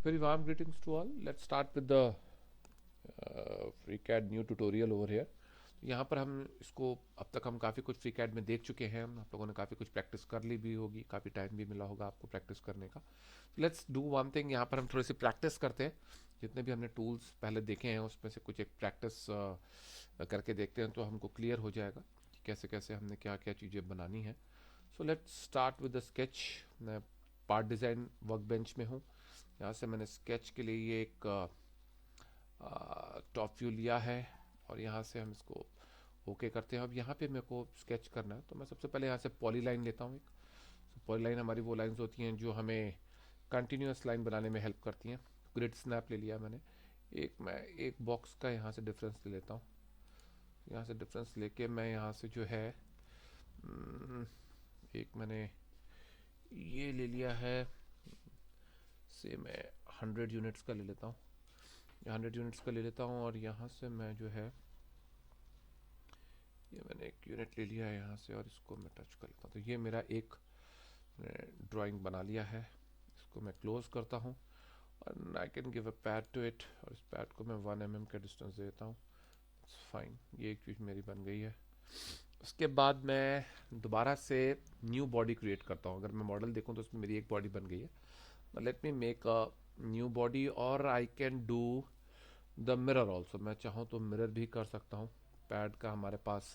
Very warm greetings to all. Let's start with the FreeCAD new tutorial over here. यहाँ पर हम इसको अब तक हम काफ़ी कुछ FreeCAD में देख चुके हैं। आप लोगों ने काफ़ी कुछ प्रैक्टिस कर ली भी होगी, काफ़ी टाइम भी मिला होगा आपको प्रैक्टिस करने का। लेट्स डू वन थिंग, यहाँ पर हम थोड़ी सी प्रैक्टिस करते हैं। जितने भी हमने टूल्स पहले देखे हैं उसमें से कुछ एक प्रैक्टिस करके देखते हैं, तो हमको क्लियर हो जाएगा कि कैसे कैसे हमने क्या क्या चीज़ें बनानी है। So let's start with the sketch. मैं पार्ट डिज़ाइन वर्क बेंच में हूँ। यहाँ से मैंने स्केच के लिए ये एक टॉप व्यू लिया है और यहाँ से हम इसको ओके करते हैं। अब यहाँ पे मेरे को स्केच करना है, तो मैं सबसे पहले यहाँ से पॉली लाइन लेता हूँ एक। पॉली लाइन हमारी वो लाइंस होती हैं जो हमें कंटिन्यूस लाइन बनाने में हेल्प करती हैं। ग्रिड स्नैप ले लिया मैंने। मैं एक बॉक्स का यहाँ से डिफरेंस ले लेता हूँ। यहाँ से डिफरेंस लेके मैं यहाँ से जो है एक मैंने ये ले लिया है, से मैं 100 यूनिट्स का ले लेता हूँ। 100 यूनिट्स का ले लेता हूँ और यहाँ से मैं जो है ये मैंने एक यूनिट ले लिया है यहाँ से और इसको मैं टच कर लेता हूँ। तो ये मेरा एक ड्राइंग बना लिया है। इसको मैं क्लोज करता हूँ और I can give a pad to it, और इस पैड को मैं 1 mm का डिस्टेंस देता हूँ। इट्स फाइन, ये एक चीज़ मेरी बन गई है। उसके बाद मैं दोबारा से न्यू बॉडी क्रिएट करता हूँ। अगर मैं मॉडल देखूँ तो उसमें मेरी एक बॉडी बन गई है। Let me make a new body और I can do the mirror also. मैं चाहूँ तो मिरर भी कर सकता हूँ। पैड का हमारे पास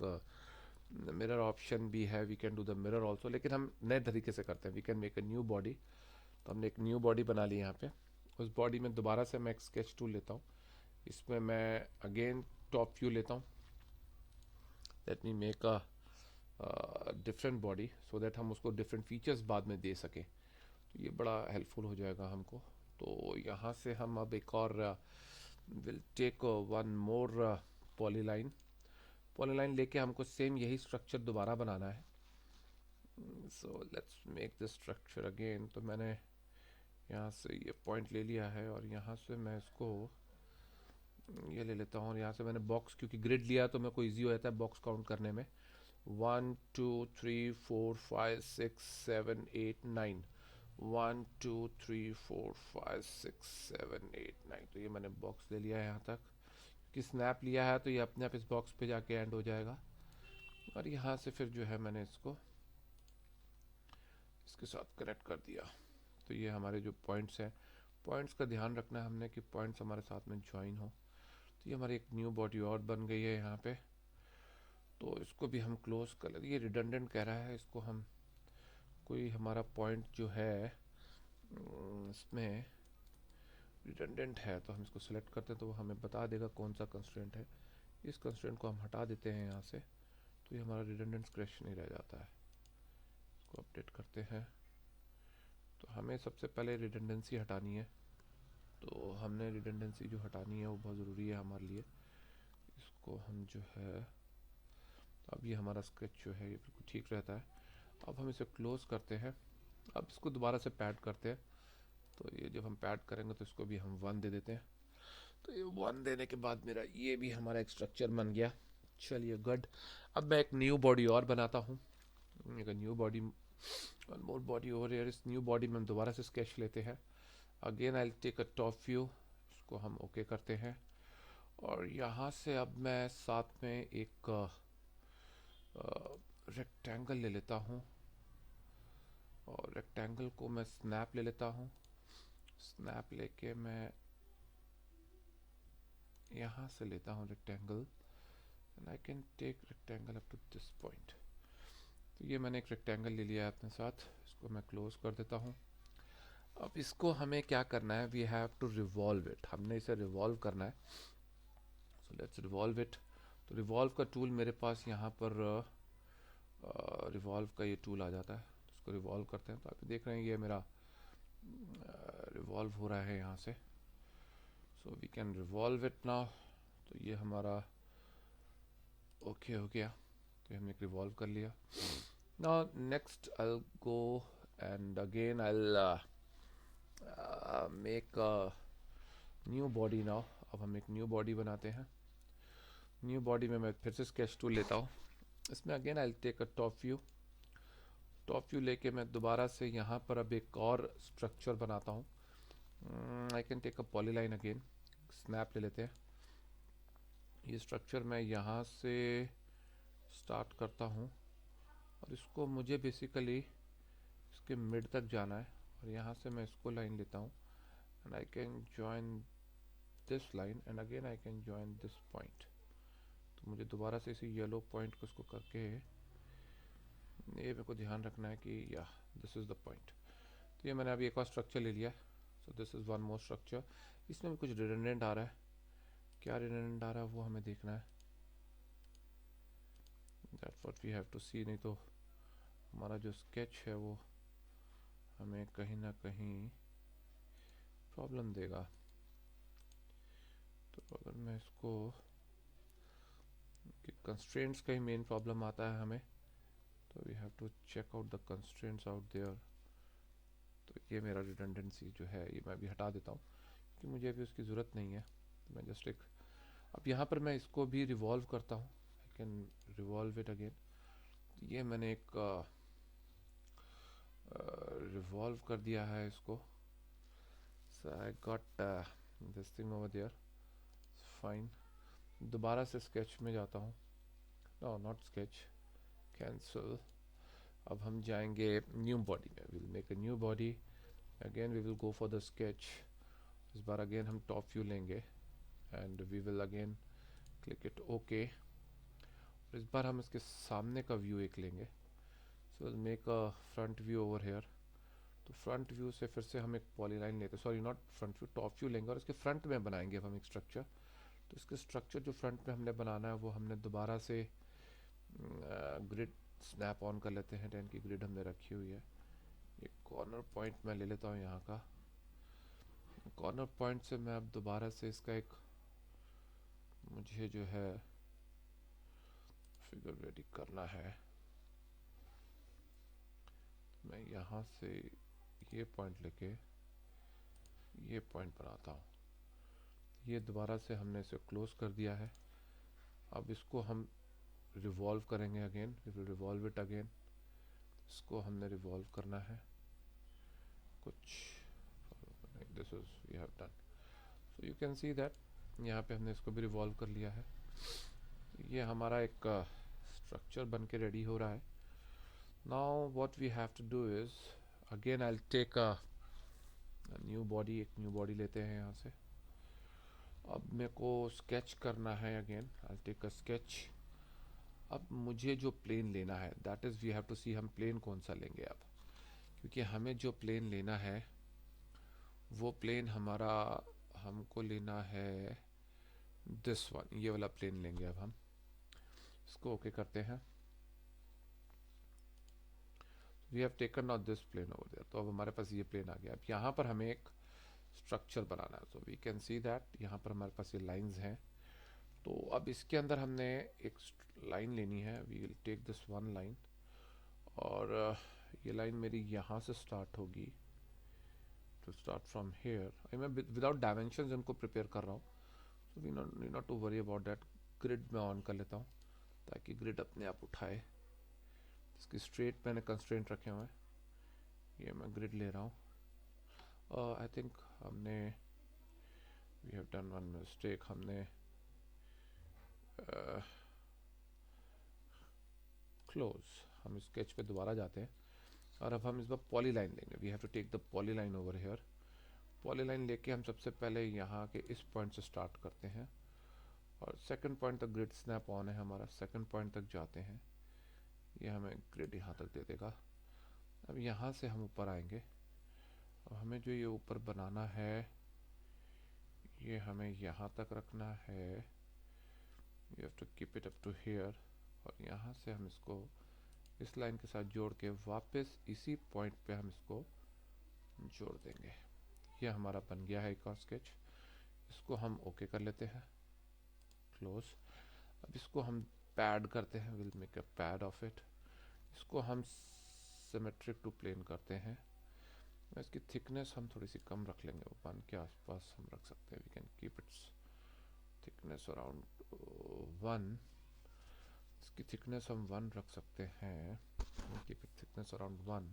मिरर ऑप्शन भी है, we can do the mirror also, लेकिन हम नए तरीके से करते हैं। We can make a new body. तो हमने एक न्यू बॉडी बना ली यहाँ पे। उस बॉडी में दोबारा से मैं एक स्केच टूल लेता हूँ। इसमें मैं अगेन टॉप व्यू लेता हूँ। Late me make a different body so that हम उसको डिफरेंट फीचर्स बाद में दे सकें। तो ये बड़ा हेल्पफुल हो जाएगा हमको। तो यहाँ से हम अब एक और will take one more polyline लेके हमको सेम यही स्ट्रक्चर दोबारा बनाना है। So let's make this structure again. तो मैंने यहाँ से ये पॉइंट ले लिया है और यहाँ से मैं इसको ये ले लेता हूँ और यहाँ से मैंने बॉक्स, क्योंकि ग्रिड लिया तो मेरे को ईजी हो जाता है बॉक्स काउंट करने में। 1 2 3 4 5 6 7 8 9। 1 2 3 4 5 6 7 8 9। तो ये मैंने बॉक्स ले लिया है यहाँ तक। कि स्नैप लिया है तो ये अपने आप इस बॉक्स पे जाके एंड हो जाएगा। और यहाँ से फिर जो है मैंने इसको इसके साथ कनेक्ट कर दिया। तो ये हमारे जो पॉइंट्स हैं, पॉइंट्स का ध्यान रखना है हमने कि पॉइंट्स हमारे साथ में ज्वाइन हो। तो ये हमारी एक न्यू बॉडी और बन गई है यहाँ पे। तो इसको भी हम क्लोज कर लेते। ये रिडंडेंट कह रहा है, इसको हम कोई हमारा पॉइंट जो है इसमें रिडंडेंट है तो हम इसको सिलेक्ट करते हैं तो वो हमें बता देगा कौन सा कंस्ट्रेंट है। इस कंस्ट्रेंट को हम हटा देते हैं यहाँ से, तो ये हमारा रिडंडेंट स्क्रैच नहीं रह जाता है। इसको अपडेट करते हैं। तो हमें सबसे पहले रिडंडेंसी हटानी है। तो हमने रिडंडेंसी जो हटानी है वो बहुत ज़रूरी है हमारे लिए। इसको हम जो है, अब ये हमारा स्केच जो है ये बिल्कुल ठीक रहता है। अब हम इसे क्लोज करते हैं। अब इसको दोबारा से पैड करते हैं। तो ये जब हम पैड करेंगे तो इसको भी हम 1 दे देते हैं। तो ये 1 देने के बाद मेरा ये भी हमारा एक स्ट्रक्चर बन गया। चलिए गुड। अब मैं एक न्यू बॉडी और बनाता हूँ। एक new body, one more body over here. इस न्यू बॉडी में हम दोबारा से स्केच लेते हैं। Again I take a top view. इसको हम ओके करते हैं और यहाँ से अब मैं साथ में एक रेक्टेंगल ले लेता हूँ और रेक्टेंगल को मैं स्नैप ले लेता हूँ। स्नैप लेके मैं यहाँ से लेता हूँ rectangle and I can take rectangle up to this point. तो ये मैंने एक रेक्टेंगल ले लिया है अपने साथ। इसको मैं क्लोज कर देता हूँ। अब इसको हमें क्या करना है, we have to revolve it. हमने इसे रिवॉल्व करना है। So let's revolve it. तो रिवॉल्व का टूल मेरे पास यहाँ पर रिवॉल्व का ये टूल आ जाता है। तो इसको रिवॉल्व करते हैं। तो आप देख रहे हैं ये मेरा रिवॉल्व हो रहा है यहाँ से। So we can revolve it now. तो ये हमारा ओके हो गया। तो हमने एक रिवॉल्व कर लिया। Now next I go and again I make new body now. अब हम एक न्यू बॉडी बनाते हैं। न्यू बॉडी में मैं फिर से स्केच टूल लेता हूँ। इसमें again I take a top view. Top view लेके मैं दोबारा से यहाँ पर अब एक और स्ट्रक्चर बनाता हूँ। I can take a polyline again, snap ले लेते हैं। ये स्ट्रक्चर मैं यहाँ से स्टार्ट करता हूँ और इसको मुझे बेसिकली इसके मिड तक जाना है, और यहाँ से मैं इसको लाइन लेता हूँ and I can join this line and again I can join this point. तो मुझे दोबारा से इसी येलो पॉइंट को इसको करके ये मेरे को ध्यान रखना है कि या दिस इज़ द पॉइंट। तो ये मैंने अभी एक और स्ट्रक्चर ले लिया। So this is one more structure. इसमें भी कुछ रिडंडेंट आ रहा है, क्या रिडंडेंट आ रहा है वो हमें देखना है। That's what we have to see, नहीं तो हमारा जो स्केच है वो हमें कहीं ना कहीं प्रॉब्लम देगा। तो अगर मैं इसको कि कंस्ट्रेंट्स का ही मेन प्रॉब्लम आता है हमें, तो we have to check out the constraints out there. तो ये मेरा रिडंडेंसी जो है ये मैं अभी हटा देता हूँ कि मुझे अभी उसकी ज़रूरत नहीं है। तो मैं जस्ट एक, अब यहाँ पर मैं इसको भी रिवॉल्व करता हूँ, I can revolve it again. ये मैंने एक रिवॉल्व कर दिया है इसको। So I got this thing over there, fine. दोबारा से स्केच में जाता हूँ, नो नॉट स्केच, कैंसिल। अब हम जाएंगे न्यू बॉडी में, will make a new body again, we will go for the sketch. इस बार अगेन हम टॉप व्यू लेंगे and we will again click it okay. इस बार हम इसके सामने का व्यू एक लेंगे, so will make a front view over here. तो फ्रंट व्यू से फिर से हम एक पॉलीलाइन लेते हैं, sorry not front view, top view लेंगे और इसके फ्रंट में बनाएंगे अब हम एक स्ट्रक्चर। तो इसके स्ट्रक्चर जो फ्रंट में हमने बनाना है वो हमने दोबारा से ग्रिड स्नैप ऑन कर लेते हैं। 10 की ग्रिड हमने रखी हुई है। एक कॉर्नर पॉइंट मैं ले लेता हूँ यहाँ का। कॉर्नर पॉइंट से मैं अब दोबारा से इसका एक, मुझे जो है फिगर रेडी करना है। मैं यहाँ से ये पॉइंट लेके ये पॉइंट बनाता हूँ। ये दोबारा से हमने इसे क्लोज कर दिया है। अब इसको हम रिवॉल्व करेंगे again, we will revolve it again. इसको हमने रिवॉल्व करना है कुछ, this is we have done. So you can see that यहाँ पे हमने इसको भी रिवॉल्व कर लिया है। ये हमारा एक स्ट्रक्चर बन के रेडी हो रहा है। Now what we have to do is again I will take a new body, एक न्यू बॉडी लेते हैं यहाँ से। अब मेरे को स्केच करना है again, I take a sketch. अब मुझे जो प्लेन लेना है that is we have to see हम प्लेन कौन सा लेंगे अब, क्योंकि हमें जो प्लेन लेना है वो प्लेन हमारा, हमको लेना है दिस वन, ये वाला प्लेन लेंगे। अब हम इसको ओके करते हैं। We have taken not this plane over there, तो अब हमारे पास ये प्लेन आ गया। अब यहाँ पर हमें एक स्ट्रक्चर बनाना है, so we can see that यहाँ पर हमारे पास ये लाइंस हैं। तो अब इसके अंदर हमने एक लाइन लेनी है, we will take this one line, और ये लाइन मेरी यहाँ से स्टार्ट होगी, टू स्टार्ट फ्रॉम हेयर। मैं विदाउट डायमेंशन इनको प्रिपेयर कर रहा हूँ, so we not to worry about that. Grid में ऑन कर लेता हूँ ताकि ग्रिड अपने आप उठाए। इसकी स्ट्रेट मैंने कंस्ट्रेंट रखे हुए हैं, ये मैं ग्रिड ले रहा हूँ। आई थिंक हमने we have done one mistake, हमने क्लोज, हम स्केच पे दोबारा जाते हैं और अब हम इस बार पॉली लाइन लेंगे। We have to take the polyline over here. Polyline लेके हम सबसे पहले यहाँ के इस पॉइंट से स्टार्ट करते हैं और सेकंड पॉइंट तक ग्रिड स्नैप ऑन है हमारा, सेकंड पॉइंट तक जाते हैं, ये हमें ग्रिड यहाँ तक दे देगा। अब यहाँ से हम ऊपर आएंगे और हमें जो ये ऊपर बनाना है ये हमें यहाँ तक रखना है, you have to keep it up to here. और यहाँ से हम इसको इस लाइन के साथ जोड़ के वापस इसी पॉइंट पे हम इसको जोड़ देंगे। ये हमारा बन गया है एक और स्केच। इसको हम ओके कर लेते हैं, क्लोज। अब इसको हम पैड करते हैं, will make a pad of it. इसको हम सिमेट्रिक टू प्लेन करते हैं। इसकी थिकनेस हम थोड़ी सी कम रख लेंगे, 1 के आसपास हम रख सकते हैं। We can keep its thickness around 1। इसकी थिकनेस हम 1 रख सकते हैं, keep it thickness around 1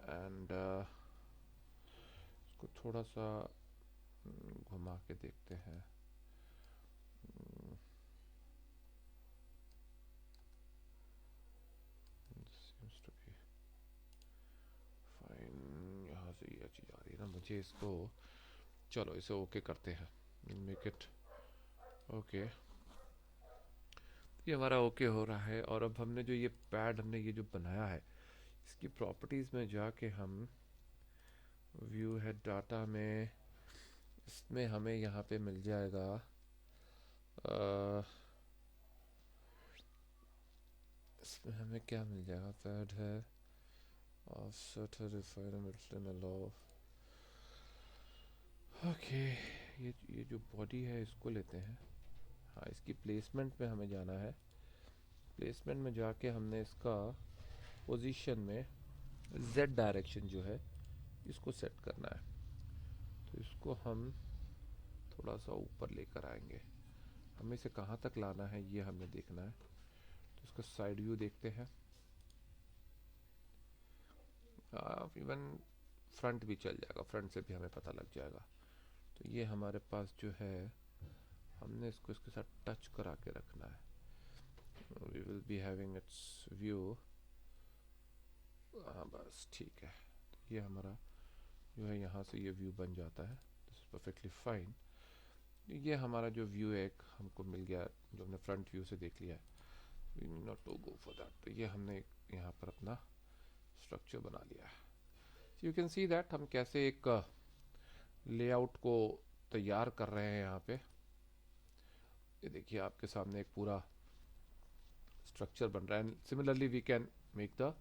and इसको थोड़ा सा घुमा के देखते हैं। Seems to be fine। यहाँ से ये चीज़ आ रही है ना, मुझे इसको, चलो इसे ओके करते हैं, मेक इट ओके। ये हमारा ओके हो रहा है। और अब हमने जो ये पैड हमने ये जो बनाया है, इसकी प्रॉपर्टीज़ में जाके हम व्यू है डाटा में, इसमें हमें यहाँ पे मिल जाएगा इसमें हमें क्या मिल जाएगा, पैड है ऑफसेट है, रिफाइनमेंट लॉ। ओके, ये जो बॉडी है इसको लेते हैं। हाँ, इसकी प्लेसमेंट में हमें जाना है। प्लेसमेंट में जाके हमने इसका पोजीशन में z डायरेक्शन जो है इसको सेट करना है। तो इसको हम थोड़ा सा ऊपर लेकर आएंगे। हमें इसे कहाँ तक लाना है ये हमें देखना है। तो इसका साइड व्यू देखते हैं। इवन फ्रंट भी चल जाएगा, फ्रंट से भी हमें पता लग जाएगा। तो ये हमारे पास जो है, हमने इसको इसके साथ टच करा के रखना है। We will be having its view. हाँ बस ठीक है। तो ये हमारा जो है यहाँ से ये व्यू बन जाता है। This is perfectly fine. ये हमारा जो व्यू एक हमको मिल गया, जो हमने फ्रंट व्यू से देख लिया है। We need not to go for that. तो ये हमने यहाँ पर अपना स्ट्रक्चर बना लिया है। यू कैन सी दैट हम कैसे एक लेआउट को तैयार कर रहे हैं यहाँ पे। ये देखिए आपके सामने एक पूरा स्ट्रक्चर बन रहा है। Similarly we can make the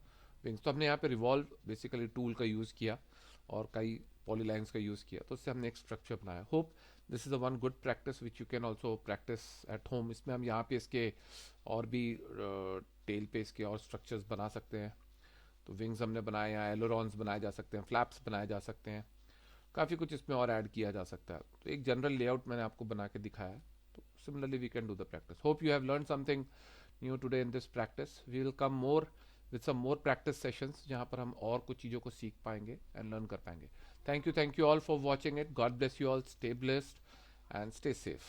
wings. तो हमने यहाँ पे रिवॉल्व बेसिकली टूल का यूज़ किया और कई पॉलीलाइंस का यूज़ किया, तो उससे हमने एक स्ट्रक्चर बनाया। Hope this is a one good practice which you can also practice at home. इसमें हम यहाँ पे इसके और भी टेल पे इसके और स्ट्रक्चर्स बना सकते हैं। तो विंग्स हमने बनाए, यहाँ एलोरॉन्स बनाए जा सकते हैं, फ्लैप्स बनाए जा सकते हैं, काफ़ी कुछ इसमें और ऐड किया जा सकता है। तो एक जनरल लेआउट मैंने आपको बना के दिखाया है। तो similarly we can do the practice. Hope you have learn something new today in this practice. We will come more with some more practice sessions जहाँ पर हम और कुछ चीज़ों को सीख पाएंगे and learn कर पाएंगे। Thank you all for watching it. God bless you all. Stay blessed and stay safe.